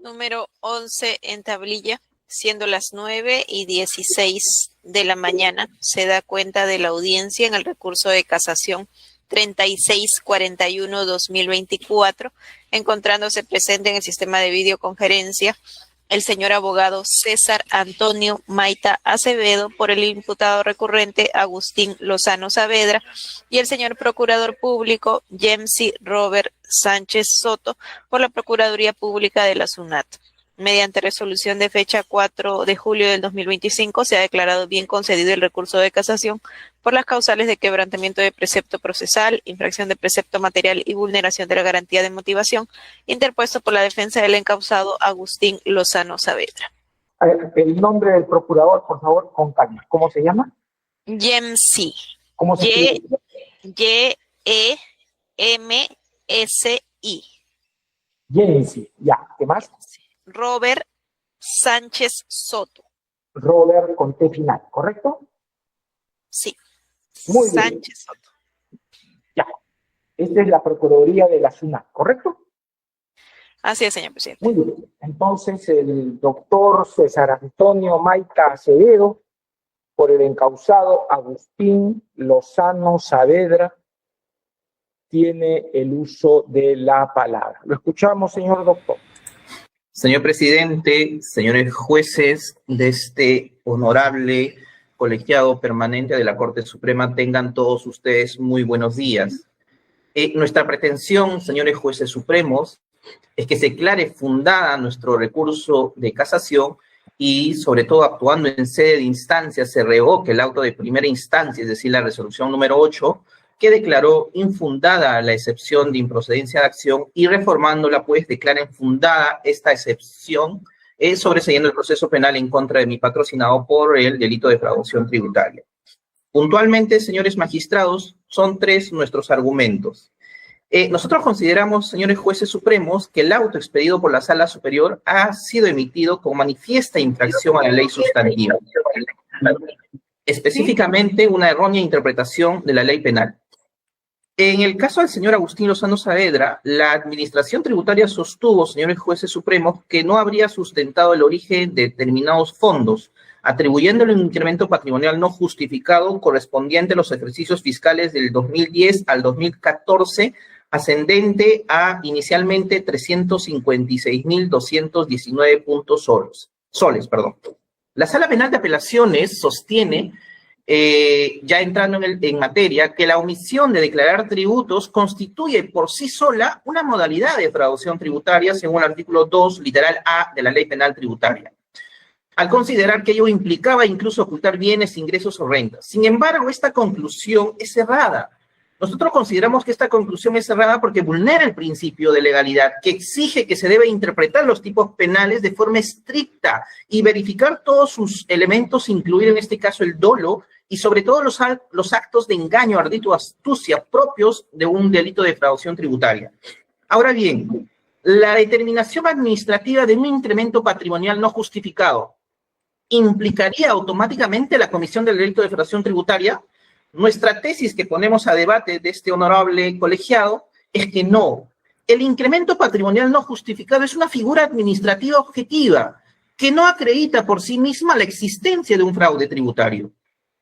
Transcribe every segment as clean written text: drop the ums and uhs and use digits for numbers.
Número 11 en tablilla, siendo las 9:16 de la mañana, se da cuenta de la audiencia en el recurso de casación 3641-2024, encontrándose presente en el sistema de videoconferencia el señor abogado César Antonio Maita Acevedo por el imputado recurrente Agustín Lozano Saavedra y el señor procurador público Yemsi Robert Sánchez Soto por la Procuraduría Pública de la SUNAT. Mediante resolución de fecha 4 de julio del 2025 se ha declarado bien concedido el recurso de casación por las causales de quebrantamiento de precepto procesal, infracción de precepto material y vulneración de la garantía de motivación, interpuesto por la defensa del encausado Agustín Lozano Saavedra. El nombre del procurador, por favor, con calma. ¿Cómo se llama? Yemsi. ¿Cómo se escribe? Y-E-M-S-I. Yemsi, ya. ¿Qué más? Robert Sánchez Soto. Robert con T final, ¿correcto? Sí. Muy bien. Sánchez Soto. Ya. Esta es la Procuraduría de la SUNAT, ¿correcto? Así es, señor presidente. Muy bien. Entonces, el doctor César Antonio Maita Acevedo, por el encausado Agustín Lozano Saavedra, tiene el uso de la palabra. Lo escuchamos, señor doctor. Señor presidente, señores jueces de este honorable colegiado permanente de la Corte Suprema, tengan todos ustedes muy buenos días. Nuestra pretensión, señores jueces supremos, es que se declare fundada nuestro recurso de casación y, sobre todo, actuando en sede de instancia, se revoque el auto de primera instancia, es decir, la resolución número 8, que declaró infundada la excepción de improcedencia de acción y reformándola, pues, declara infundada esta excepción, sobreseyendo el proceso penal en contra de mi patrocinado por el delito de defraudación tributaria. Puntualmente, señores magistrados, son 3 nuestros argumentos. Nosotros consideramos, señores jueces supremos, que el auto expedido por la Sala Superior ha sido emitido con manifiesta infracción a la ley sustantiva, específicamente una errónea interpretación de la ley penal. En el caso del señor Agustín Lozano Saavedra, la Administración Tributaria sostuvo, señores jueces supremos, que no habría sustentado el origen de determinados fondos, atribuyéndole un incremento patrimonial no justificado correspondiente a los ejercicios fiscales del 2010 al 2014, ascendente a inicialmente 356.219 soles. La Sala Penal de Apelaciones sostiene, ya entrando en materia, que la omisión de declarar tributos constituye por sí sola una modalidad de defraudación tributaria según el artículo 2, literal A de la Ley Penal Tributaria, al considerar que ello implicaba incluso ocultar bienes, ingresos o rentas. Sin embargo, esta conclusión es errada. Nosotros consideramos que esta conclusión es errada porque vulnera el principio de legalidad, que exige que se debe interpretar los tipos penales de forma estricta y verificar todos sus elementos, incluir en este caso el dolo, y sobre todo los actos de engaño, ardid o astucia propios de un delito de defraudación tributaria. Ahora bien, la determinación administrativa de un incremento patrimonial no justificado ¿implicaría automáticamente la comisión del delito de defraudación tributaria? Nuestra tesis que ponemos a debate de este honorable colegiado es que no. El incremento patrimonial no justificado es una figura administrativa objetiva que no acredita por sí misma la existencia de un fraude tributario.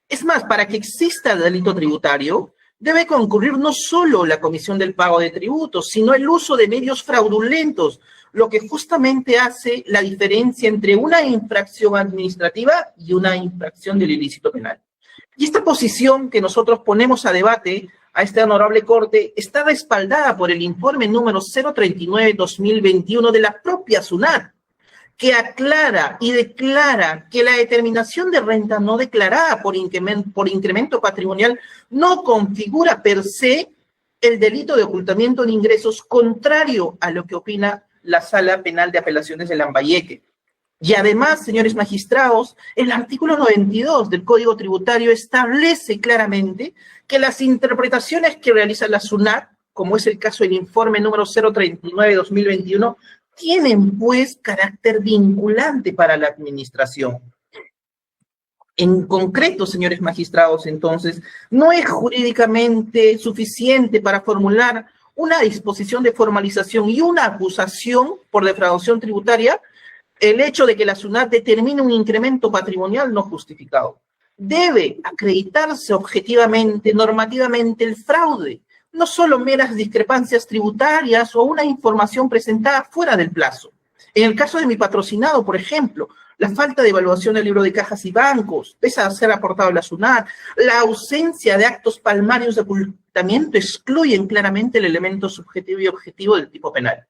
Es más, para que exista el delito tributario, debe concurrir no solo la comisión del pago de tributos, sino el uso de medios fraudulentos, lo que justamente hace la diferencia entre una infracción administrativa y una infracción del ilícito penal. Y esta posición que nosotros ponemos a debate a esta honorable Corte está respaldada por el informe número 039-2021 de la propia SUNAT, que aclara y declara que la determinación de renta no declarada por incremento patrimonial no configura per se el delito de ocultamiento de ingresos, contrario a lo que opina la Sala Penal de Apelaciones de Lambayeque. Y además, señores magistrados, el artículo 92 del Código Tributario establece claramente que las interpretaciones que realiza la SUNAT, como es el caso del informe número 039-2021, tienen, pues, carácter vinculante para la administración. En concreto, señores magistrados, entonces, no es jurídicamente suficiente para formular una disposición de formalización y una acusación por defraudación tributaria, el hecho de que la SUNAT determine un incremento patrimonial no justificado. Debe acreditarse objetivamente, normativamente, el fraude, no solo meras discrepancias tributarias o una información presentada fuera del plazo. En el caso de mi patrocinado, por ejemplo, la falta de evaluación del libro de cajas y bancos, pese a ser aportado a la SUNAT, la ausencia de actos palmarios de ocultamiento excluyen claramente el elemento subjetivo y objetivo del tipo penal.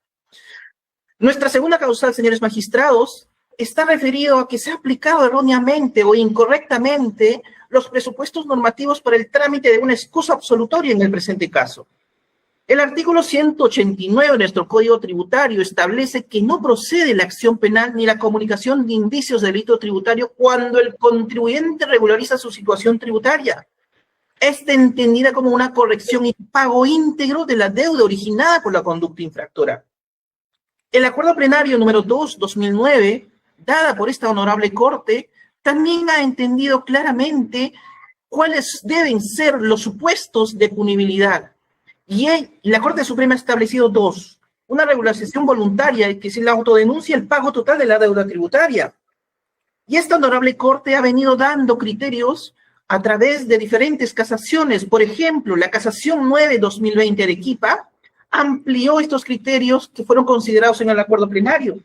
Nuestra segunda causal, señores magistrados, está referido a que se ha aplicado erróneamente o incorrectamente los presupuestos normativos para el trámite de una excusa absolutoria en el presente caso. El artículo 189 de nuestro Código Tributario establece que no procede la acción penal ni la comunicación de indicios de delito tributario cuando el contribuyente regulariza su situación tributaria. Esta entendida como una corrección y pago íntegro de la deuda originada por la conducta infractora. El acuerdo plenario número 2/2009, dada por esta honorable Corte, también ha entendido claramente cuáles deben ser los supuestos de punibilidad. Y la Corte Suprema ha establecido dos. Una regularización voluntaria, que es la autodenuncia, el pago total de la deuda tributaria. Y esta honorable Corte ha venido dando criterios a través de diferentes casaciones. Por ejemplo, la casación 9/2020 de Arequipa amplió estos criterios que fueron considerados en el acuerdo plenario.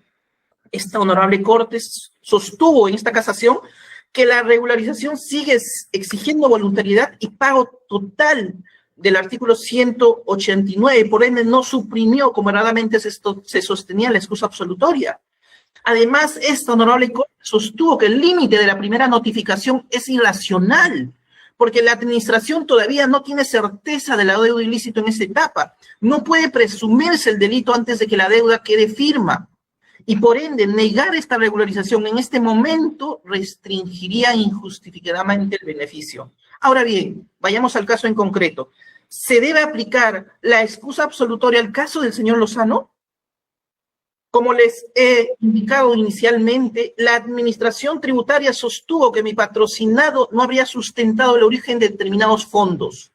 Esta honorable Corte sostuvo en esta casación que la regularización sigue exigiendo voluntariedad y pago total del artículo 189, por ende no suprimió, como erradamente se sostenía, la excusa absolutoria. Además, esta honorable Corte sostuvo que el límite de la primera notificación es irracional, porque la administración todavía no tiene certeza de la deuda ilícita en esta etapa. No puede presumirse el delito antes de que la deuda quede firme. Y por ende, negar esta regularización en este momento restringiría injustificadamente el beneficio. Ahora bien, vayamos al caso en concreto. ¿Se debe aplicar la excusa absolutoria al caso del señor Lozano? Como les he indicado inicialmente, la administración tributaria sostuvo que mi patrocinado no habría sustentado el origen de determinados fondos,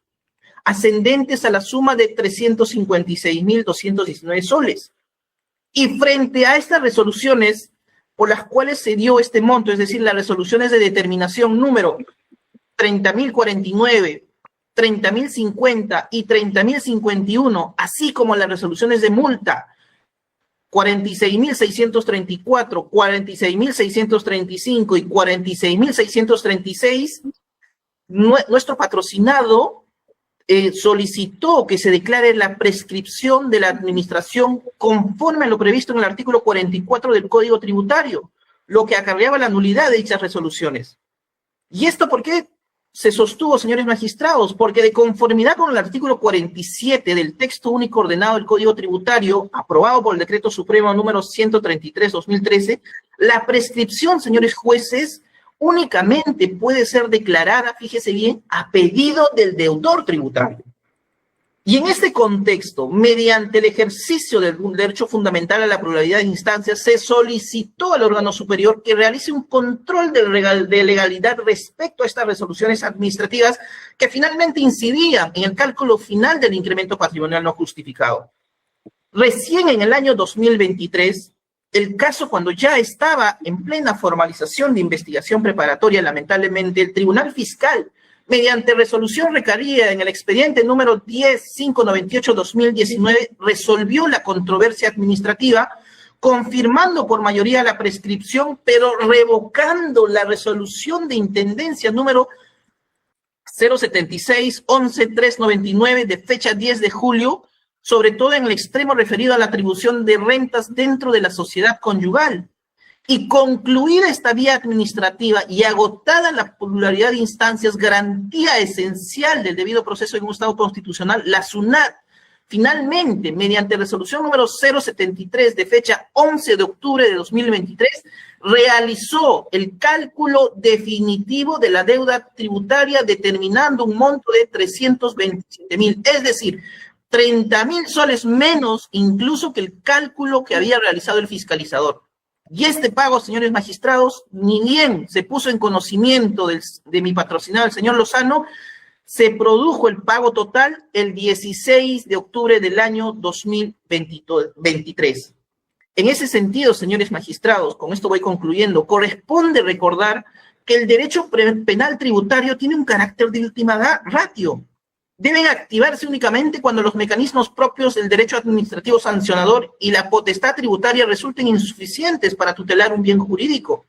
ascendentes a la suma de 356.219 soles. Y frente a estas resoluciones por las cuales se dio este monto, es decir, las resoluciones de determinación número 30.049, 30.050 y 30.051, así como las resoluciones de multa 46.634, 46.635 y 46.636, nuestro patrocinado solicitó que se declare la prescripción de la administración conforme a lo previsto en el artículo 44 del Código Tributario, lo que acarreaba la nulidad de dichas resoluciones. ¿Y esto por qué se sostuvo, señores magistrados? Porque de conformidad con el artículo 47 del texto único ordenado del Código Tributario, aprobado por el Decreto Supremo número 133/2013, la prescripción, señores jueces, únicamente puede ser declarada, fíjese bien, a pedido del deudor tributario. Y en este contexto, mediante el ejercicio del derecho fundamental a la pluralidad de instancias, se solicitó al órgano superior que realice un control de legalidad respecto a estas resoluciones administrativas que finalmente incidían en el cálculo final del incremento patrimonial no justificado. Recién en el año 2023, el caso, cuando ya estaba en plena formalización de investigación preparatoria, lamentablemente, el Tribunal Fiscal, mediante resolución requerida en el expediente número 10.598/2019, resolvió la controversia administrativa, confirmando por mayoría la prescripción, pero revocando la resolución de intendencia número 076-11-399 de fecha 10 de julio, sobre todo en el extremo referido a la atribución de rentas dentro de la sociedad conyugal. Y concluida esta vía administrativa y agotada la pluralidad de instancias, garantía esencial del debido proceso en un Estado constitucional, la SUNAT, finalmente, mediante resolución número 073 de fecha 11 de octubre de 2023, realizó el cálculo definitivo de la deuda tributaria, determinando un monto de 327.000, es decir, 30.000 soles menos incluso que el cálculo que había realizado el fiscalizador. Y este pago, señores magistrados, ni bien se puso en conocimiento de mi patrocinado, el señor Lozano, se produjo el pago total el 16 de octubre del año 2023. En ese sentido, señores magistrados, con esto voy concluyendo, corresponde recordar que el derecho penal tributario tiene un carácter de última ratio. Deben activarse únicamente cuando los mecanismos propios del derecho administrativo sancionador y la potestad tributaria resulten insuficientes para tutelar un bien jurídico.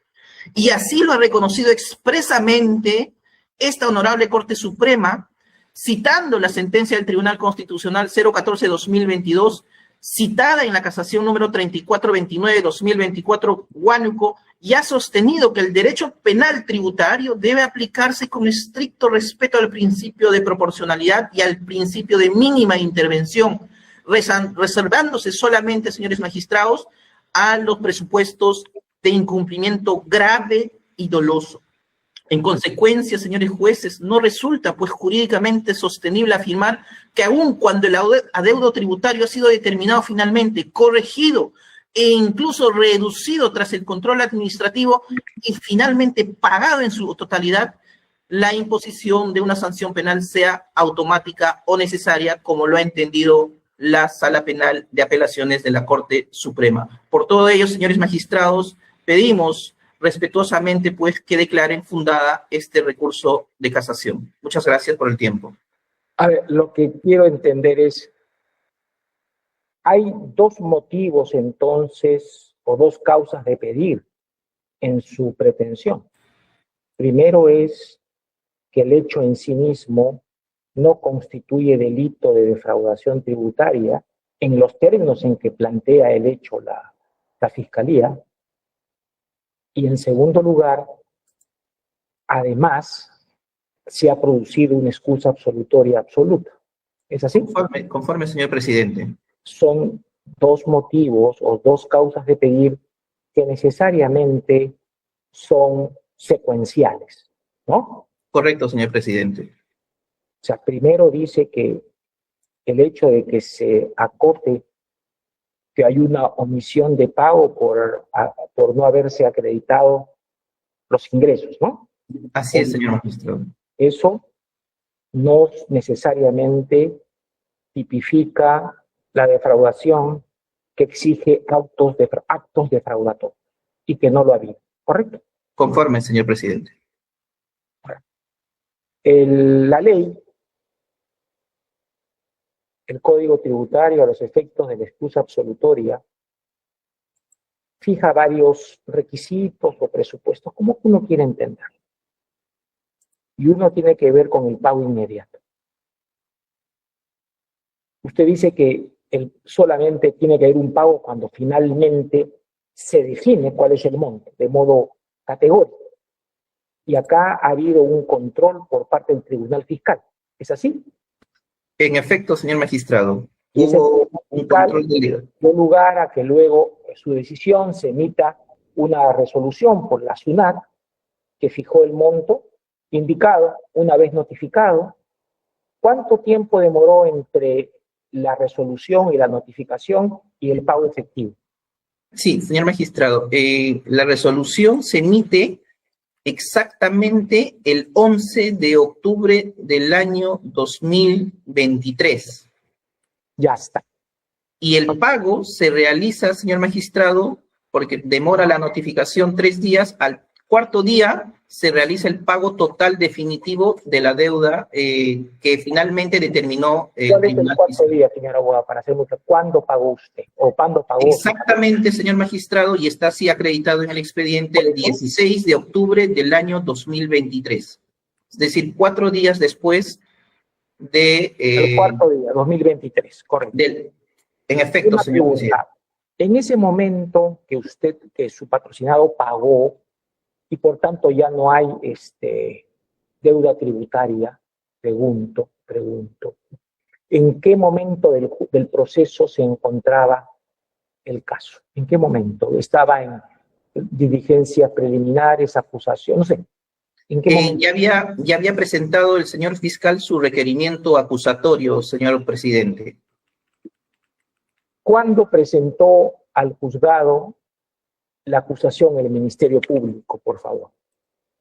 Y así lo ha reconocido expresamente esta honorable Corte Suprema, citando la sentencia del Tribunal Constitucional 014-2022, citada en la casación número 3429-2024, Huánuco, y ha sostenido que el derecho penal tributario debe aplicarse con estricto respeto al principio de proporcionalidad y al principio de mínima intervención, reservándose solamente, señores magistrados, a los presupuestos de incumplimiento grave y doloso. En consecuencia, señores jueces, no resulta pues jurídicamente sostenible afirmar que aun cuando el adeudo tributario ha sido determinado finalmente, corregido e incluso reducido tras el control administrativo y finalmente pagado en su totalidad, la imposición de una sanción penal sea automática o necesaria, como lo ha entendido la Sala Penal de Apelaciones de la Corte Suprema. Por todo ello, señores magistrados, pedimos respetuosamente, pues, que declaren fundada este recurso de casación. Muchas gracias por el tiempo. A ver, lo que quiero entender es, hay dos motivos entonces, o dos causas de pedir en su pretensión. Primero es que el hecho en sí mismo no constituye delito de defraudación tributaria en los términos en que plantea el hecho la Fiscalía. Y en segundo lugar, además, se ha producido una excusa absolutoria absoluta. ¿Es así? Conforme, señor presidente. Son dos motivos o dos causas de pedir que necesariamente son secuenciales, ¿no? Correcto, señor presidente. O sea, primero dice que el hecho de que se acote que hay una omisión de pago por no haberse acreditado los ingresos, ¿no? Así es, señor magistrado. Eso no necesariamente tipifica la defraudación que exige actos defraudatorios y que no lo ha habido, ¿correcto? Conforme, señor presidente. La ley, el Código Tributario, a los efectos de la excusa absolutoria, fija varios requisitos o presupuestos, como uno quiere entender. Y uno tiene que ver con el pago inmediato. Usted dice que solamente tiene que haber un pago cuando finalmente se define cuál es el monto, de modo categórico. Y acá ha habido un control por parte del Tribunal Fiscal. ¿Es así? En efecto, señor magistrado, Y ese hubo un control dio lugar a que luego su decisión se emita una resolución por la SUNAT que fijó el monto indicado una vez notificado. ¿Cuánto tiempo demoró entre la resolución y la notificación y el pago efectivo? Sí, señor magistrado, la resolución se emite exactamente el 11 de octubre del año 2023. Ya está. Y el pago se realiza, señor magistrado, porque demora la notificación 3 días, al cuarto día se realiza el pago total definitivo de la deuda que finalmente determinó el ¿Cuál es el Tribunal cuarto Fiscal. día, señor abogado, para hacer mucho? ¿Cuándo pagó usted? ¿O cuándo pagó? Exactamente, señor magistrado, y está así acreditado en el expediente el 16 de octubre del año 2023. Es decir, 4 días después de... el cuarto día, 2023, correcto. En efecto, Una señor presidente. pregunta. En ese momento que su patrocinado pagó y por tanto ya no hay deuda tributaria, pregunto, ¿en qué momento del proceso se encontraba el caso? ¿En qué momento? ¿Estaba en diligencias preliminares, acusación? No sé. ¿En qué momento? Ya había presentado el señor fiscal su requerimiento acusatorio, señor presidente. ¿Cuándo presentó al juzgado la acusación el Ministerio Público, por favor?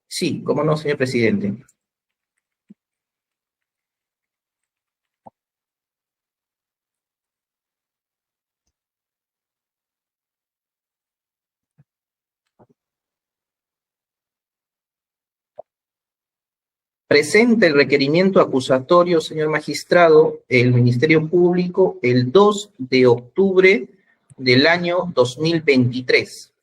Sí, cómo no, señor presidente. presenta el requerimiento acusatorio, señor magistrado, el Ministerio Público el 2 de octubre del año 2023.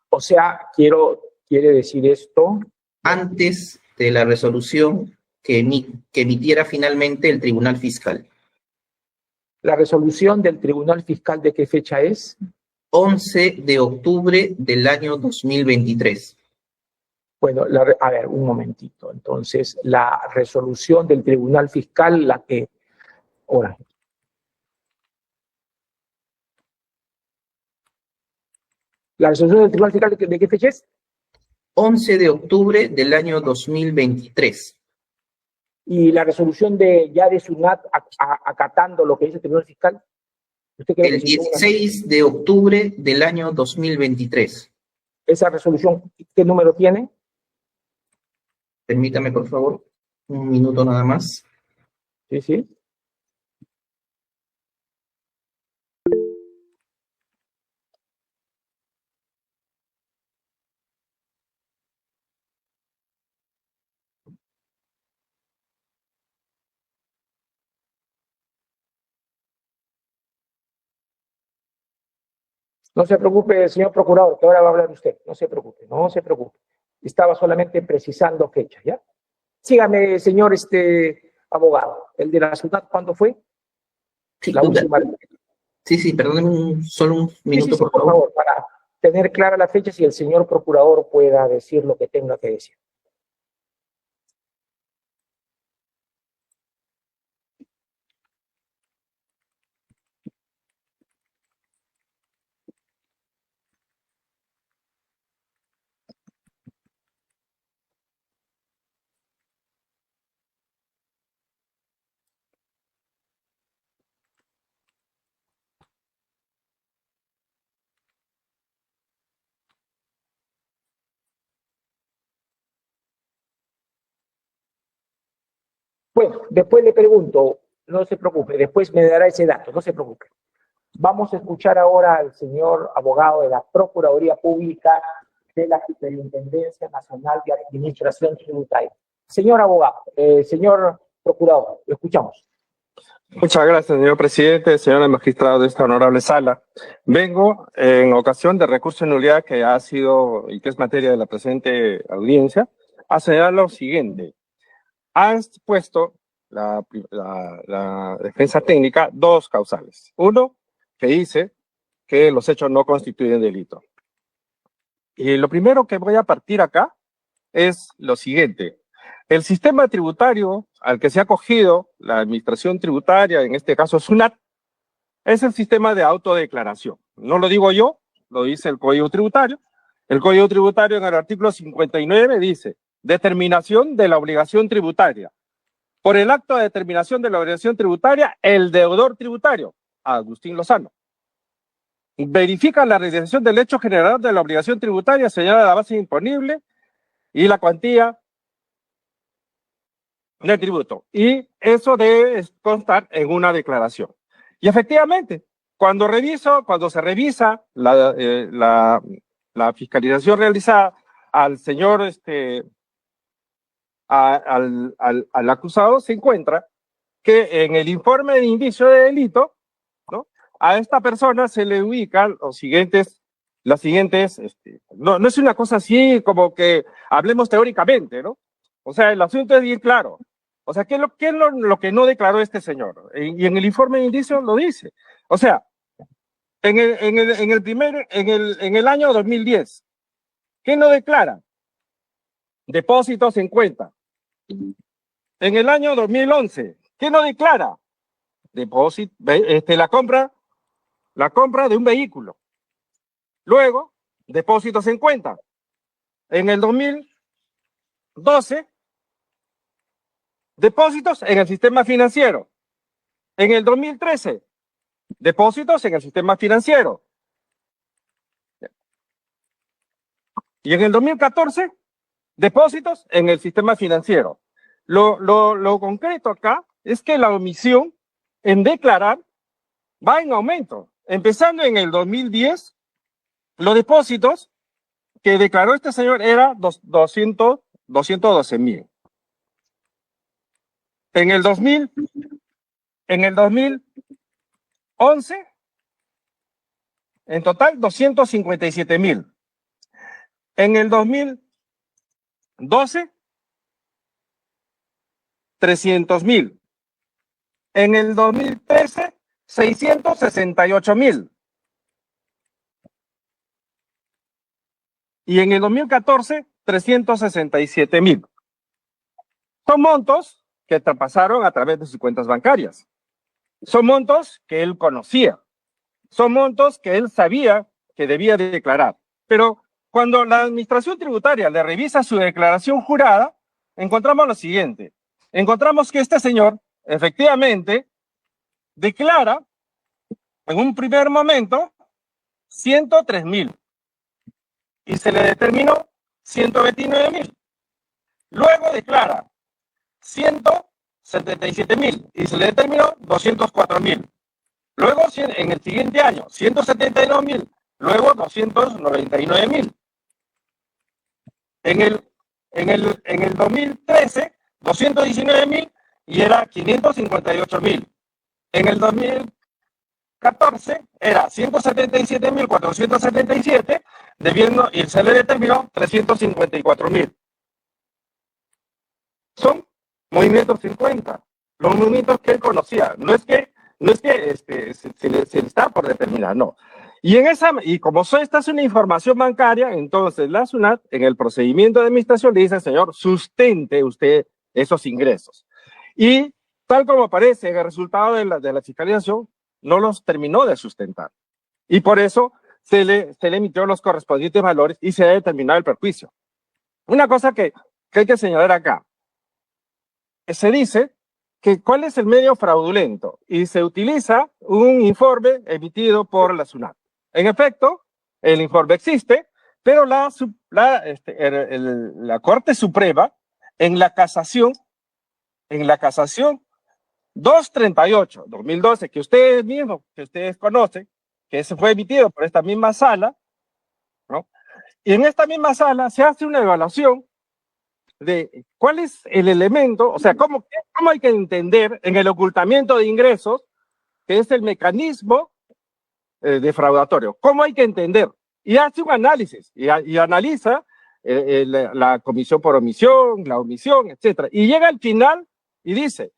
O sea, quiere decir esto. Antes de la resolución que emitiera finalmente el Tribunal Fiscal. ¿La resolución del Tribunal Fiscal de qué fecha es? 11 de octubre del año 2023. Bueno, a ver, un momentito. Entonces, la resolución del Tribunal Fiscal, la que... Ahora. ¿La resolución del Tribunal Fiscal de qué fecha es? 11 de octubre del año 2023. Y la resolución de SUNAT acatando lo que dice el Tribunal Fiscal. El 16 de octubre del año 2023. ¿Esa resolución qué número tiene? Permítame, por favor, un minuto nada más. Sí, sí. No se preocupe, señor procurador, que ahora va a hablar usted. No se preocupe, no se preocupe. Estaba solamente precisando fechas, ¿ya? Sígame, señor abogado. ¿El de la ciudad cuándo fue? Sí, La última. Sí, perdóneme solo un minuto, Sí, por favor, para tener clara la fecha, si el señor procurador pueda decir lo que tenga que decir. Bueno, después le pregunto, no se preocupe, después me dará ese dato, no se preocupe. Vamos a escuchar ahora al señor abogado de la Procuraduría Pública de la Superintendencia Nacional de Administración Tributaria. Señor abogado, señor procurador, lo escuchamos. Muchas gracias, señor presidente, señores magistrados de esta honorable sala. Vengo en ocasión de recurso de nulidad que ha sido y que es materia de la presente audiencia, a señalar lo siguiente. Ha expuesto la defensa técnica dos causales. Uno, que dice que los hechos no constituyen delito. Y lo primero que voy a partir acá es lo siguiente. El sistema tributario al que se ha acogido la administración tributaria, en este caso SUNAT, es el sistema de autodeclaración. No lo digo yo, lo dice el Código Tributario. El Código Tributario en el artículo 59 dice, determinación de la obligación tributaria. Por el acto de determinación de la obligación tributaria, el deudor tributario, Agustín Lozano, verifica la realización del hecho generador de la obligación tributaria, señala la base imponible y la cuantía del tributo. Y eso debe constar en una declaración. Y efectivamente, cuando se revisa la fiscalización realizada al señor, al acusado, se encuentra que en el informe de indicio de delito, ¿no?, a esta persona se le ubican las siguientes, no es una cosa así como que hablemos teóricamente, ¿no? O sea, el asunto es bien claro. O sea, ¿qué es lo que no declaró este señor? Y en el informe de indicio lo dice. O sea, en el año 2010, ¿qué no declara? Depósitos en cuenta. En el año 2011, ¿qué no declara? Depósito, la compra de un vehículo. Luego, depósitos en cuenta. En el 2012, depósitos en el sistema financiero. En el 2013, depósitos en el sistema financiero. Y en el 2014, depósitos en el sistema financiero. Lo concreto acá es que la omisión en declarar va en aumento. Empezando en el 2010, los depósitos que declaró este señor eran 200 212,000. En el 2011, en total, 257,000. En el 2012, 300,000. En el 2013, 668,000. Y en el 2014, 367,000. Son montos que traspasaron a través de sus cuentas bancarias. Son montos que él conocía. Son montos que él sabía que debía declarar. Pero cuando la administración tributaria le revisa su declaración jurada, encontramos lo siguiente. Encontramos que este señor, efectivamente, declara en un primer momento 103,000 y se le determinó 129,000. Luego declara 177,000 y se le determinó 204,000. Luego, en el siguiente año, 172,000. Luego, 299,000. En el 2013, 219,000 y era 558,000. En el 2014 era 177,477, debiendo, y se le determinó 354,000. Son movimientos 50, los movimientos que él conocía. No es que se le está por determinar, no. Y como esta es una información bancaria, entonces la SUNAT, en el procedimiento de administración, le dice, señor, sustente usted esos ingresos. Y tal como aparece en el resultado de la fiscalización, no los terminó de sustentar. Y por eso se le emitió los correspondientes valores y se ha determinado el perjuicio. Una cosa que hay que señalar acá. Se dice que cuál es el medio fraudulento y se utiliza un informe emitido por la SUNAT. En efecto, el informe existe, pero la Corte Suprema en la casación 238-2012, que ustedes conocen, que se fue emitido por esta misma sala, ¿no? Y en esta misma sala se hace una evaluación de cuál es el elemento, o sea, cómo hay que entender en el ocultamiento de ingresos, que es el mecanismo defraudatorio, cómo hay que entender, y hace un análisis, y analiza la comisión por omisión, la omisión, etcétera, y llega al final y dice,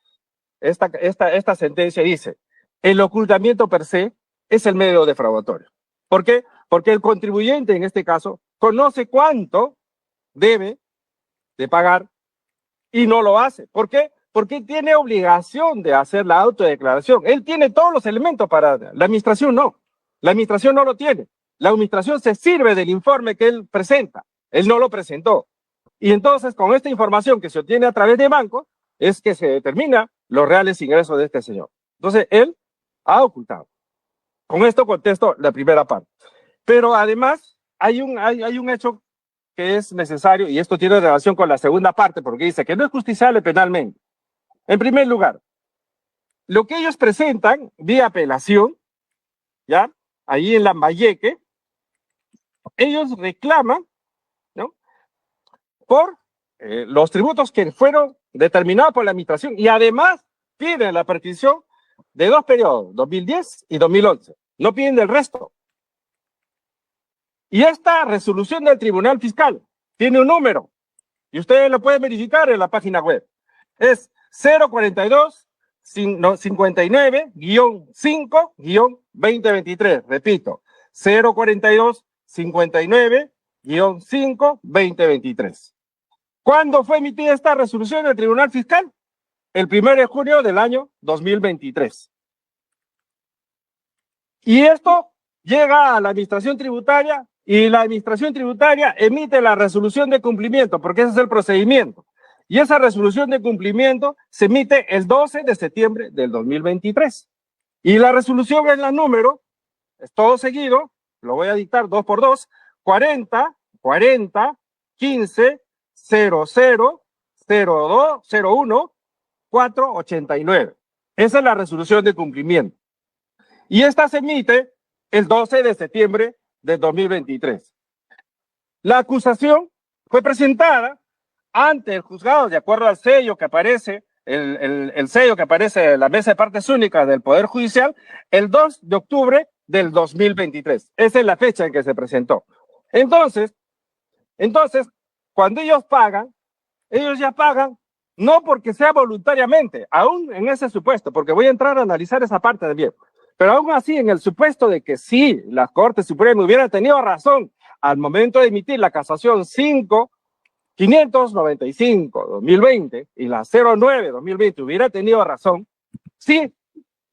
esta sentencia dice, el ocultamiento per se es el medio defraudatorio. ¿Por qué? Porque el contribuyente, en este caso, conoce cuánto debe de pagar y no lo hace. ¿Por qué? Porque tiene obligación de hacer la autodeclaración. Él tiene todos los elementos para... La administración no. La administración no lo tiene. La administración se sirve del informe que él presenta. Él no lo presentó. Y entonces, con esta información que se obtiene a través de banco, es que se determina los reales ingresos de este señor. Entonces, él ha ocultado. Con esto contesto la primera parte. Pero además, hay un hecho que es necesario, y esto tiene relación con la segunda parte, porque dice que no es justiciable penalmente. En primer lugar, lo que ellos presentan vía apelación, ¿ya? Ahí en Lambayeque, ellos reclaman, ¿no? Por los tributos que fueron determinados por la administración, y además piden la petición de 2 periodos, 2010 y 2011. No piden del resto. Y esta resolución del Tribunal Fiscal tiene un número, y ustedes lo pueden verificar en la página web. Es 042-59-5-2023. Repito, 042-59-5-2023. ¿Cuándo fue emitida esta resolución del Tribunal Fiscal? El 1 de junio del año 2023. Y esto llega a la administración tributaria, y la administración tributaria emite la resolución de cumplimiento, porque ese es el procedimiento. Y esa resolución de cumplimiento se emite el 12 de septiembre del 2023. Y la resolución es la número, es todo seguido, lo voy a dictar 2 por 2, 40, 15, 00, 02, 01, 489. Esa es la resolución de cumplimiento. Y esta se emite el 12 de septiembre de 2023. La acusación fue presentada ante el juzgado, de acuerdo al sello que aparece, el sello que aparece en la mesa de partes únicas del Poder Judicial, el 2 de octubre del 2023. Esa es la fecha en que se presentó. Entonces, cuando ellos ya pagan, no porque sea voluntariamente, aún en ese supuesto, porque voy a entrar a analizar esa parte también, pero aún así, en el supuesto de que sí, la Corte Suprema hubiera tenido razón al momento de emitir la casación 595-2020 y la 09-2020 hubiera tenido razón, sí,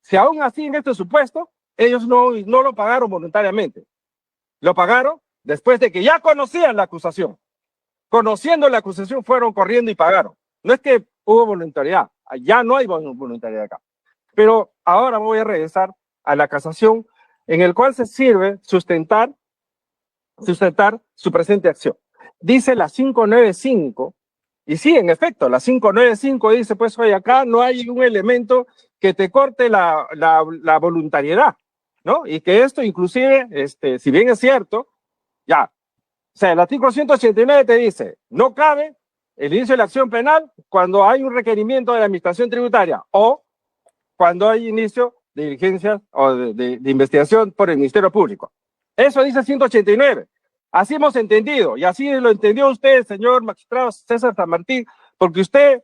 si aún así en este supuesto, ellos no lo pagaron voluntariamente, lo pagaron después de que ya conocían la acusación. Conociendo la acusación, fueron corriendo y pagaron. No es que hubo voluntariedad, ya no hay voluntariedad acá. Pero ahora voy a regresar a la casación, en el cual se sirve sustentar su presente acción. Dice la 595, y sí, en efecto, la 595 dice, pues, oye, acá no hay un elemento que te corte la voluntariedad, ¿no? Y que esto inclusive, si bien es cierto, ya, o sea, el artículo 189 te dice, no cabe el inicio de la acción penal cuando hay un requerimiento de la administración tributaria o cuando hay inicio de diligencias o de investigación por el Ministerio Público. Eso dice 189. Así hemos entendido, y así lo entendió usted, señor magistrado César San Martín, porque usted,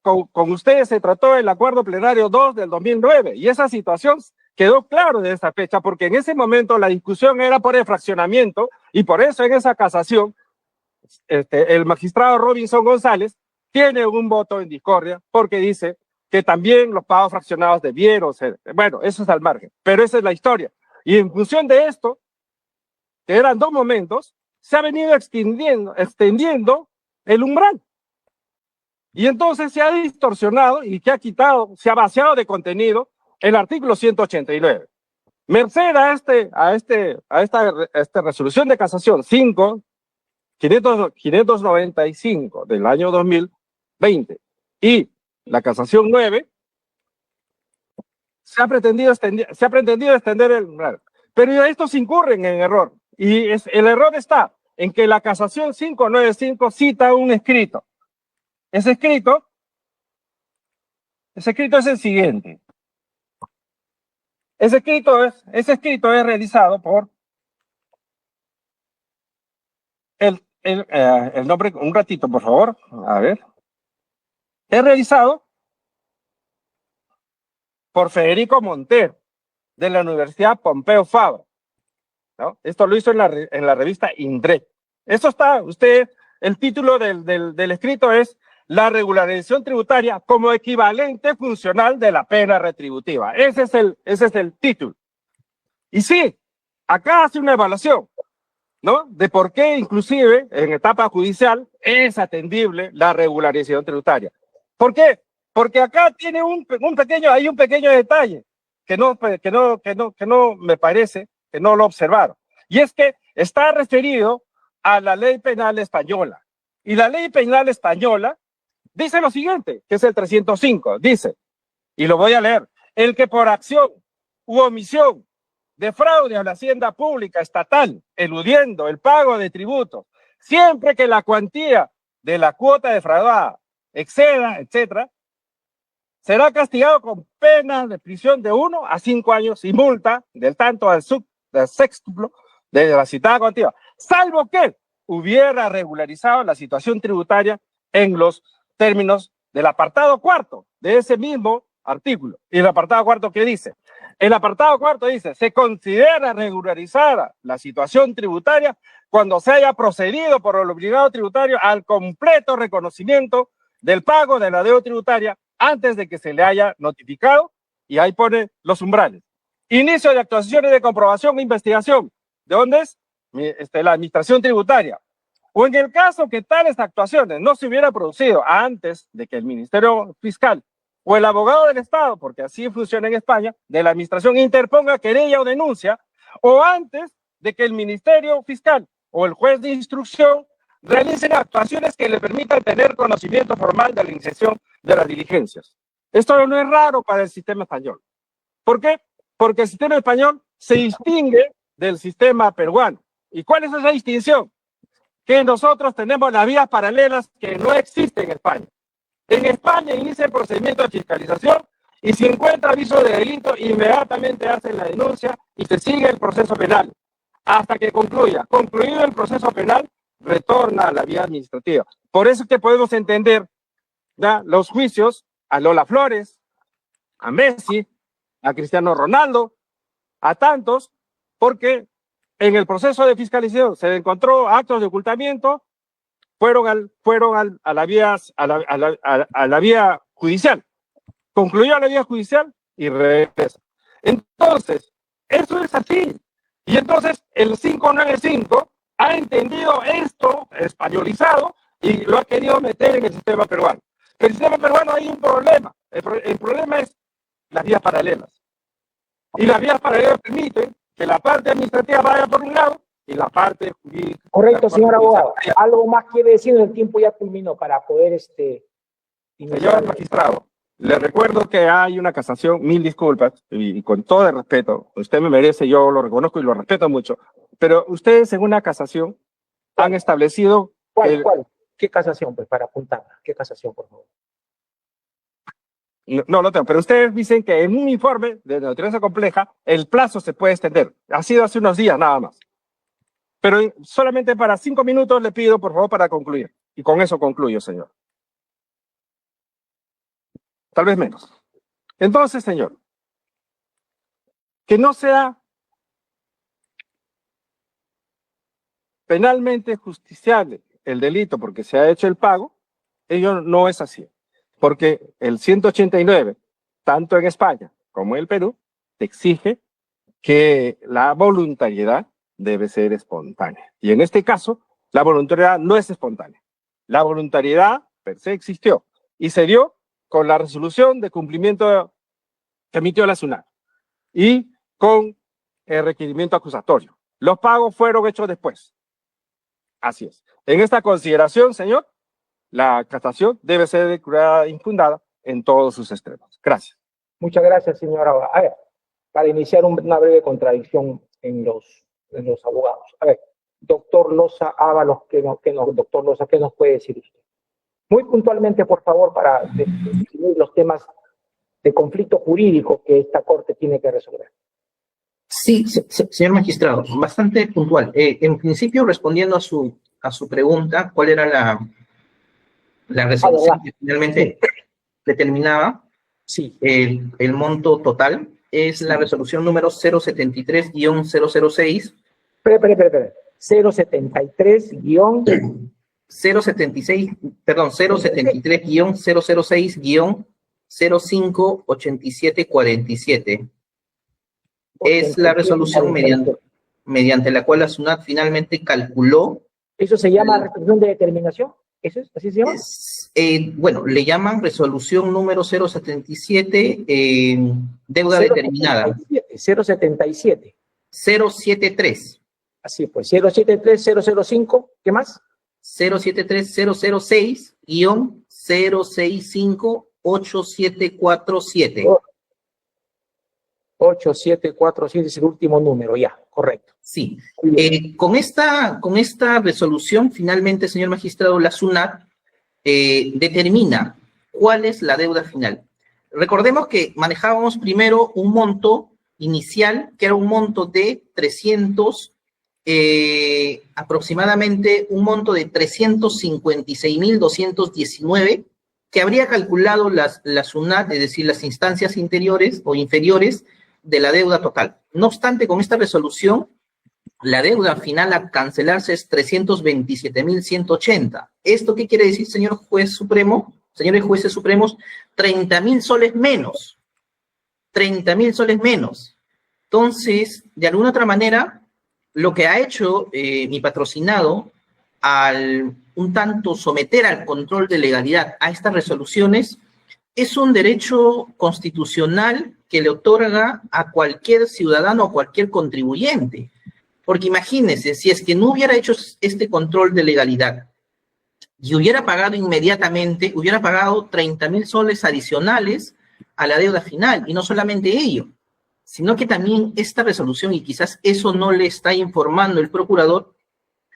con usted se trató el acuerdo plenario 2 del 2009, y esa situación quedó claro de esa fecha, porque en ese momento la discusión era por el fraccionamiento, y por eso en esa casación, el magistrado Robinson González tiene un voto en discordia, porque dice que también los pagos fraccionados debieron ser. Bueno, eso es al margen, pero esa es la historia. Y en función de esto, que eran dos momentos, se ha venido extendiendo el umbral. Y entonces se ha distorsionado y que ha quitado, se ha vaciado de contenido el artículo 189. Merced a esta resolución de casación 595 del año 2020 y la casación 9, se ha pretendido extender el umbral. Pero estos incurren en error. Y el error está en que la casación 595 cita un escrito. Ese escrito es el siguiente. Ese escrito es realizado por el nombre, un ratito, por favor. A ver. Es realizado por Federico Montero, de la Universidad Pompeu Fabra, ¿no? Esto lo hizo en la revista INDRE. Esto está, el título del escrito es La regularización tributaria como equivalente funcional de la pena retributiva. Ese es el título. Y sí, acá hace una evaluación, ¿no? De por qué inclusive en etapa judicial es atendible la regularización tributaria. ¿Por qué? Porque acá tiene hay un pequeño detalle que no me parece que no lo observaron. Y es que está referido a la ley penal española. Y la ley penal española dice lo siguiente, que es el 305, dice, y lo voy a leer, el que por acción u omisión de fraude a la hacienda pública estatal, eludiendo el pago de tributos, siempre que la cuantía de la cuota defraudada exceda, etcétera, será castigado con pena de prisión de 1 a 5 años y multa del tanto al sextuplo de la citada cuantía, salvo que hubiera regularizado la situación tributaria en los términos del apartado cuarto de ese mismo artículo. Y el apartado cuarto, ¿qué dice? El apartado cuarto dice, se considera regularizada la situación tributaria cuando se haya procedido por el obligado tributario al completo reconocimiento del pago de la deuda tributaria antes de que se le haya notificado, y ahí pone los umbrales. Inicio de actuaciones de comprobación e investigación. ¿De dónde es? La administración tributaria. O en el caso que tales actuaciones no se hubieran producido antes de que el Ministerio Fiscal o el abogado del Estado, porque así funciona en España, de la administración interponga querella o denuncia, o antes de que el Ministerio Fiscal o el juez de instrucción realicen actuaciones que le permitan tener conocimiento formal de la iniciación de las diligencias. Esto no es raro para el sistema español. ¿Por qué? Porque el sistema español se distingue del sistema peruano. ¿Y cuál es esa distinción? que nosotros tenemos las vías paralelas que no existen en España. En España inicia el procedimiento de fiscalización y si encuentra aviso de delito, inmediatamente hace la denuncia y se sigue el proceso penal hasta que concluya. Concluido el proceso penal, retorna a la vía administrativa. Por eso es que podemos entender, ¿ya?, los juicios a Lola Flores, a Messi, a Cristiano Ronaldo, a tantos, porque en el proceso de fiscalización se encontró actos de ocultamiento, fueron a la vía judicial. Concluyó la vía judicial y regresa. Entonces, eso es así. Y entonces el 595 ha entendido esto españolizado y lo ha querido meter en el sistema peruano. En el sistema peruano hay un problema. El problema es las vías paralelas. Y las vías paralelas permiten que la parte administrativa vaya por un lado y la parte jurídica. Correcto, señor abogado. Algo más quiere decir, el tiempo ya culminó para poder Señor magistrado, le recuerdo que hay una casación, mil disculpas, y con todo el respeto, usted me merece, yo lo reconozco y lo respeto mucho, pero ustedes en una casación han establecido... ¿Cuál? ¿Qué casación? Pues para apuntarla. ¿Qué casación, por favor? No lo tengo, pero ustedes dicen que en un informe de naturaleza compleja el plazo se puede extender. Ha sido hace unos días nada más. Pero solamente para 5 minutos le pido, por favor, para concluir. Y con eso concluyo, señor. Tal vez menos. Entonces, señor, que no sea penalmente justiciable el delito porque se ha hecho el pago, ello no es así. Porque el 189, tanto en España como en el Perú, te exige que la voluntariedad debe ser espontánea. Y en este caso, la voluntariedad no es espontánea. La voluntariedad per se existió y se dio con la resolución de cumplimiento que emitió la SUNAT y con el requerimiento acusatorio. Los pagos fueron hechos después. Así es. En esta consideración, señor, la casación debe ser declarada infundada en todos sus extremos. Gracias. Muchas gracias, señora. A ver, para iniciar una breve contradicción en los abogados. A ver, doctor Loza Ábalos, doctor Loza, ¿qué nos puede decir usted? Muy puntualmente, por favor, para definir los temas de conflicto jurídico que esta Corte tiene que resolver. Sí, señor magistrado, bastante puntual. En principio, respondiendo a su pregunta, ¿cuál era la resolución que finalmente determinaba el monto total? Es la resolución número 073-006. Espera. 073-006-058747. Es la resolución mediante la cual la SUNAT finalmente calculó. ¿Eso se llama resolución de determinación? ¿Eso es? ¿Así se llama? Bueno, le llaman resolución número 077, deuda determinada. 077. 073. Así pues, 073-005, ¿qué más? 073-006-065-8747. 8747 es el último número, ya, correcto. Sí. Con esta resolución, finalmente, señor magistrado, la SUNAT determina cuál es la deuda final. Recordemos que manejábamos primero un monto inicial, que era un monto de 300, aproximadamente un monto de 356.219, que habría calculado la SUNAT, es decir, las instancias interiores o inferiores de la deuda total. No obstante, con esta resolución, la deuda final a cancelarse es 327.180. ¿Esto qué quiere decir, señor juez supremo? Señores jueces supremos, 30.000 soles menos. 30.000 soles menos. Entonces, de alguna otra manera, lo que ha hecho mi patrocinado al un tanto someter al control de legalidad a estas resoluciones es un derecho constitucional que le otorga a cualquier ciudadano o cualquier contribuyente. Porque imagínense, si es que no hubiera hecho este control de legalidad y hubiera pagado inmediatamente, hubiera pagado 30.000 soles adicionales a la deuda final, y no solamente ello, sino que también esta resolución, y quizás eso no le está informando el procurador,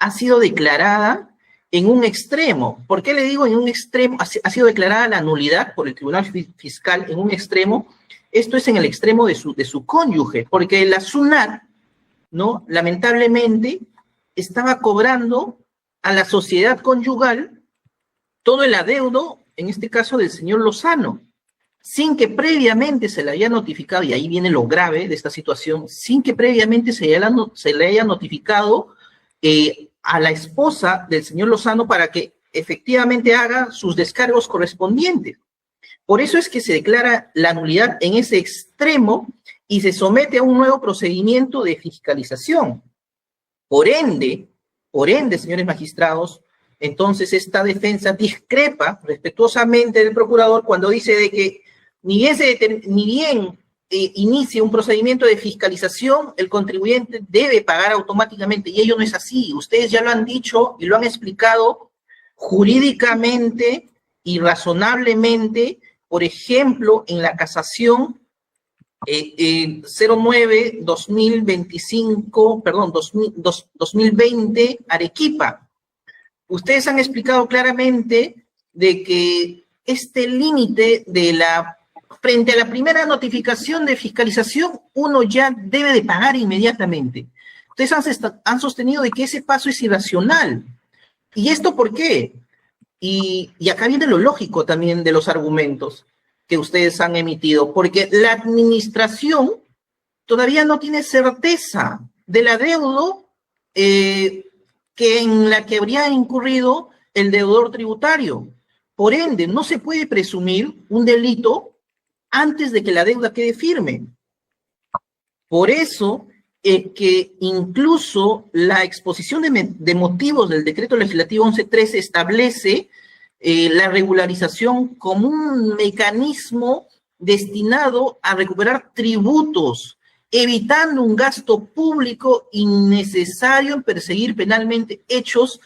ha sido declarada en un extremo. ¿Por qué le digo en un extremo? Ha sido declarada la nulidad por el Tribunal Fiscal en un extremo. Esto es en el extremo de su cónyuge, porque la SUNAT, ¿no? Lamentablemente, estaba cobrando a la sociedad conyugal todo el adeudo, en este caso del señor Lozano, sin que previamente se le haya notificado, y ahí viene lo grave de esta situación, sin que previamente se le haya notificado a la esposa del señor Lozano para que efectivamente haga sus descargos correspondientes. Por eso es que se declara la nulidad en ese extremo y se somete a un nuevo procedimiento de fiscalización. Por ende, señores magistrados, entonces esta defensa discrepa respetuosamente del procurador cuando dice de que ni bien inicie un procedimiento de fiscalización, el contribuyente debe pagar automáticamente, y ello no es así. Ustedes ya lo han dicho y lo han explicado jurídicamente y razonablemente, por ejemplo, en la casación 2020 Arequipa. Ustedes han explicado claramente de que este límite frente a la primera notificación de fiscalización, uno ya debe de pagar inmediatamente. Ustedes han sostenido de que ese paso es irracional. ¿Y esto por qué? Y acá viene lo lógico también de los argumentos que ustedes han emitido, porque la administración todavía no tiene certeza del adeudo en la que habría incurrido el deudor tributario. Por ende, no se puede presumir un delito antes de que la deuda quede firme. Por eso que incluso la exposición de motivos del decreto legislativo 1113 establece la regularización como un mecanismo destinado a recuperar tributos, evitando un gasto público innecesario en perseguir penalmente hechos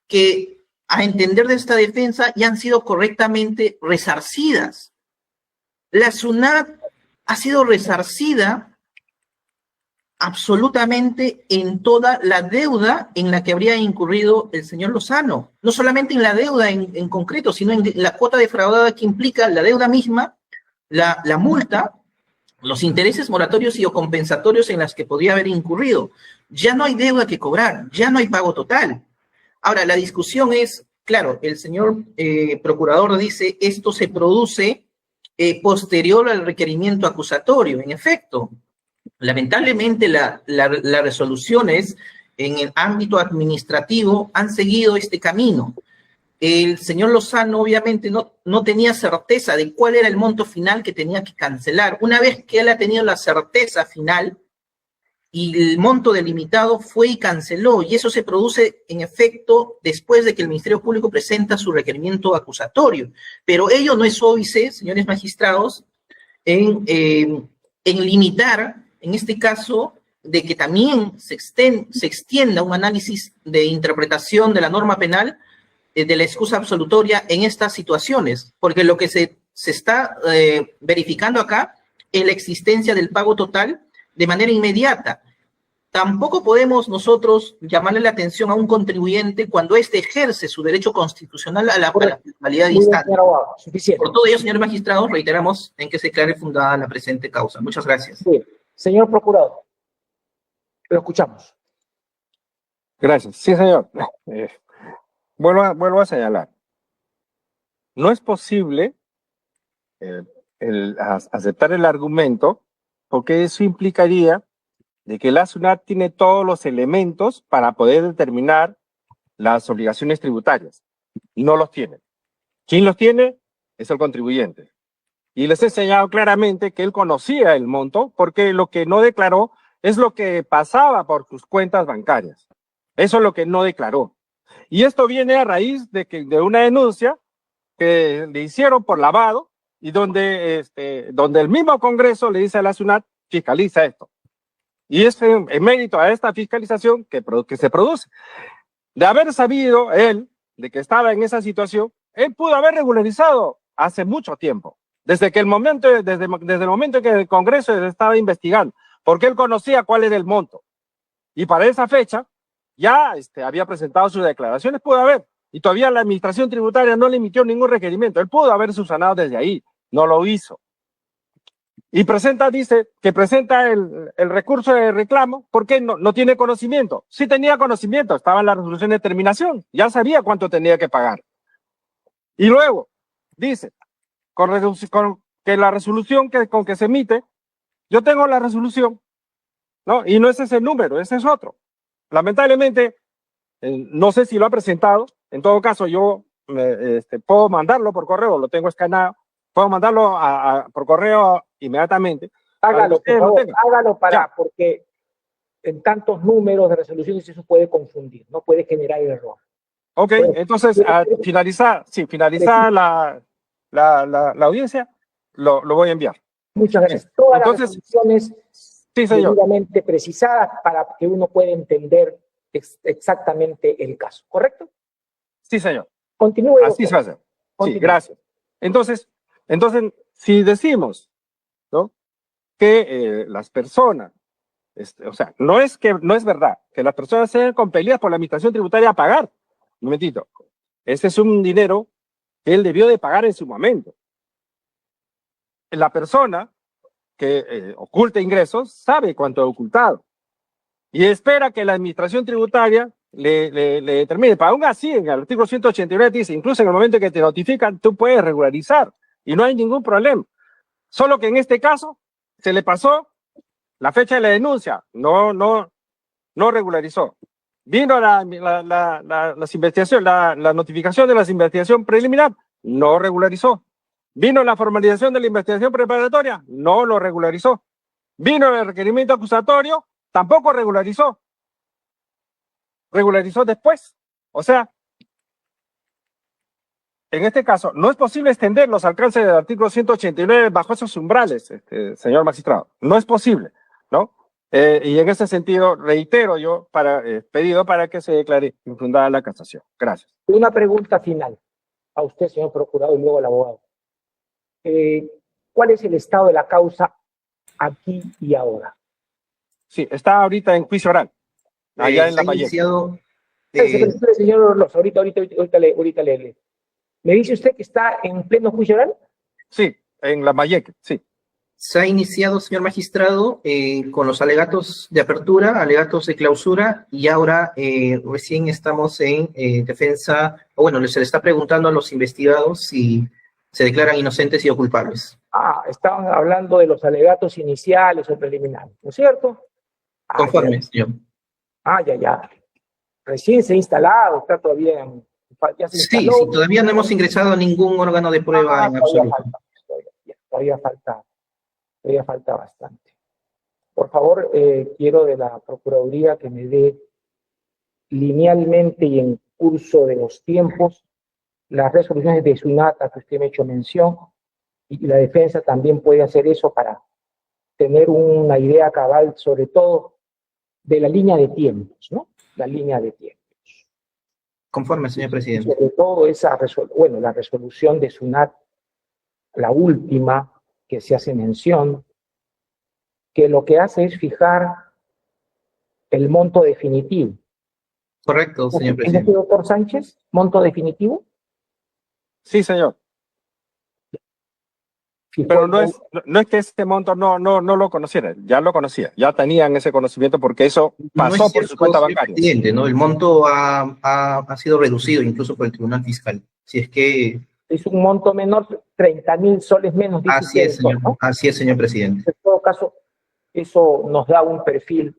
que, a entender de esta defensa, ya han sido correctamente resarcidas. La SUNAT ha sido resarcida absolutamente en toda la deuda en la que habría incurrido el señor Lozano. No solamente en la deuda en concreto, sino en la cuota defraudada que implica la deuda misma, la multa, los intereses moratorios y o compensatorios en las que podría haber incurrido. Ya no hay deuda que cobrar, ya no hay pago total. Ahora, la discusión es, claro, el señor procurador dice esto se produce posterior al requerimiento acusatorio. En efecto, lamentablemente las resoluciones en el ámbito administrativo han seguido este camino. El señor Lozano obviamente no tenía certeza de cuál era el monto final que tenía que cancelar. Una vez que él ha tenido la certeza final y el monto delimitado, fue y canceló, y eso se produce en efecto después de que el Ministerio Público presenta su requerimiento acusatorio. Pero ello no es óbice, señores magistrados, en limitar, en este caso, de que también se extienda un análisis de interpretación de la norma penal de la excusa absolutoria en estas situaciones, porque lo que se está verificando acá es la existencia del pago total de manera inmediata. Tampoco podemos nosotros llamarle la atención a un contribuyente cuando éste ejerce su derecho constitucional a la fiscalidad de instante. Por todo ello, señores magistrados, reiteramos en que se declare fundada la presente causa. Muchas gracias. Sí. Señor procurador, lo escuchamos. Gracias. Sí, señor. Vuelvo a señalar. No es posible aceptar el argumento, porque eso implicaría de que la SUNAT tiene todos los elementos para poder determinar las obligaciones tributarias. Y no los tiene. ¿Quién los tiene? Es el contribuyente. Y les he señalado claramente que él conocía el monto, porque lo que no declaró es lo que pasaba por sus cuentas bancarias. Eso es lo que no declaró. Y esto viene a raíz de una denuncia que le hicieron por lavado, y donde el mismo Congreso le dice a la SUNAT, fiscaliza esto. Y es en mérito a esta fiscalización que se produce. De haber sabido él de que estaba en esa situación, él pudo haber regularizado hace mucho tiempo, desde el momento en que el Congreso estaba investigando, porque él conocía cuál era el monto. Y para esa fecha ya había presentado sus declaraciones, pudo haber. y todavía la administración tributaria no le emitió ningún requerimiento. Él pudo haber subsanado desde ahí, no lo hizo. Y dice que presenta el recurso de reclamo porque no tiene conocimiento. Sí tenía conocimiento, estaba en la resolución de terminación, ya sabía cuánto tenía que pagar. Y luego dice, con que la resolución con que se emite, yo tengo la resolución, ¿no? Y no es ese número, ese es otro. Lamentablemente, no sé si lo ha presentado. En todo caso, yo puedo mandarlo por correo, lo tengo escaneado, puedo mandarlo por correo inmediatamente. Hágalo, por favor, hágalo Ya. porque en tantos números de resoluciones eso puede confundir, no puede generar error. Ok, Bueno, entonces, finalizar la audiencia, lo voy a enviar. Muchas gracias. Todas las Entonces, resoluciones sí, señor. debidamente precisadas para que uno pueda entender exactamente el caso, ¿correcto? Sí, señor. Continúe. Así se hace. Sí, Continúe. gracias. Entonces, si decimos, ¿no?, que las personas, o sea, no es verdad que las personas sean compelidas por la administración tributaria a pagar. Un momentito. Ese es un dinero que él debió de pagar en su momento. La persona que oculta ingresos sabe cuánto ha ocultado y espera que la administración tributaria le determine. Pero aún así, en el artículo 189 dice, incluso en el momento que te notifican, tú puedes regularizar y no hay ningún problema. Solo que en este caso se le pasó la fecha de la denuncia, no regularizó. Vino las investigaciones, la notificación de la investigación preliminar, no regularizó. Vino la formalización de la investigación preparatoria, no lo regularizó. Vino el requerimiento acusatorio, tampoco regularizó. Regularizó después. O sea, en este caso, no es posible extender los alcances del artículo 189 bajo esos umbrales, señor magistrado. No es posible, ¿no? Y en ese sentido, reitero yo pedido para que se declare infundada la casación. Gracias. Una pregunta final a usted, señor procurador, y luego al abogado. ¿Cuál es el estado de la causa aquí y ahora? Sí, está ahorita en juicio oral, allá en La Valleca. Iniciado, Señor Orloz, ahorita le. ¿Me dice usted que está en pleno juicio oral? Sí, en La Valleca, sí. se ha iniciado, señor magistrado, con los alegatos de apertura, alegatos de clausura, y ahora recién estamos en defensa, o bueno, se le está preguntando a los investigados si se declaran inocentes y o culpables. Estaban hablando de los alegatos iniciales o preliminares, ¿no es cierto? Conforme, señor. Ya. Recién se ha instalado, está todavía ya se Sí, instaló. sí, todavía no hemos ingresado a ningún órgano de prueba en absoluto. Todavía falta bastante. Por favor, quiero de la Procuraduría que me dé linealmente y en curso de los tiempos las resoluciones de SUNAT que usted me ha hecho mención, y la defensa también puede hacer eso para tener una idea cabal, sobre todo de la línea de tiempos, ¿no? La línea de tiempos. Conforme, señor presidente. Sobre todo la resolución de SUNAT, la última que se hace mención, que lo que hace es fijar el monto definitivo. Correcto, señor ¿Es presidente. decir, doctor Sánchez? ¿Monto definitivo? Sí, señor. Pero no es que este monto no lo conociera, ya lo conocía, ya tenían ese conocimiento porque eso pasó No es por cierto, su cuenta señor bancaria. presidente, ¿no? El monto ha sido reducido incluso por el Tribunal Fiscal. Si es que... Es un monto menor, 30.000 soles menos. Así es, señor. ¿No? Así es, señor presidente. En todo caso, eso nos da un perfil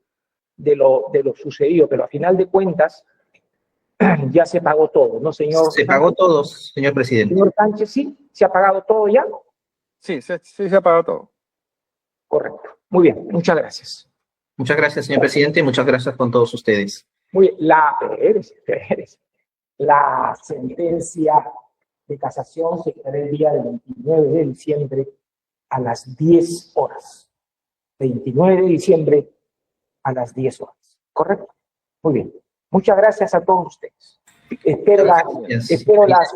de lo sucedido, pero a final de cuentas ya se pagó todo, ¿no, señor? Se pagó todo, señor presidente. Señor Sánchez, sí, se ha pagado todo ya. Sí, se ha pagado todo. Correcto. Muy bien, muchas gracias. Muchas gracias, señor presidente. Muchas gracias con todos ustedes. Muy bien, la sentencia de casación se quedará el día del 29 de diciembre a las 10 horas. 29 de diciembre a las 10 horas. ¿Correcto? Muy bien. Muchas gracias a todos ustedes. Espero las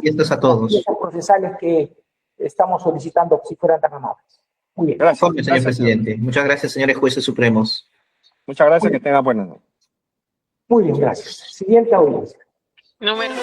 fiestas a todos. piezas procesales que estamos solicitando, si fueran tan amables. Muy bien. Gracias, señor presidente. Muchas gracias, señores jueces supremos. Muchas gracias, que tengan buenas noches. Muy bien, gracias. Siguiente audiencia. Número